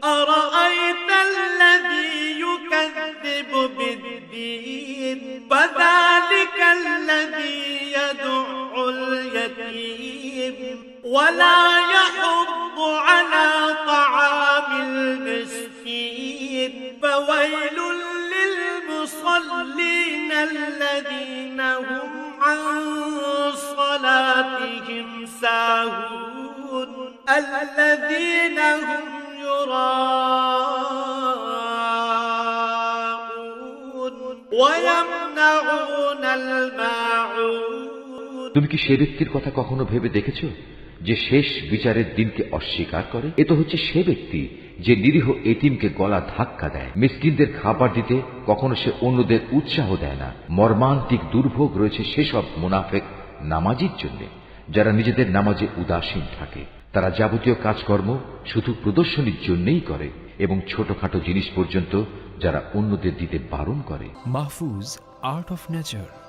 أرأيت الذي يكذب بالدين فذلك الذي يدع اليتيم ولا يحض على طعام المسكين فويل للمصلين الذين هم عن صلاتهم ساهون الذين هم يراءون ويمنعون الماعون। তুমি কি সে ব্যক্তির কথা কখনো ভেবে দেখেছো যে শেষ বিচারের দিনকে অস্বীকার করে? এ তো হচ্ছে সে ব্যক্তি যে নিরীহ এতিমকে গলা ধাক্কা দেয়। মিসকিনদের খাবার দিতে কখনো সে অন্যদের উৎসাহ দেয় না। মর্মান্তিক দুর্ভোগ রয়েছে সেসব মুনাফেক নামাজির জন্য যারা নিজেদের নামাজে উদাসীন থাকে। তারা যাবতীয় কাজকর্ম শুধু প্রদর্শনীর জন্যই করে এবং ছোটখাটো জিনিস পর্যন্ত যারা অন্যদের দিতে বারণ করে। Mahfuz, art of nature.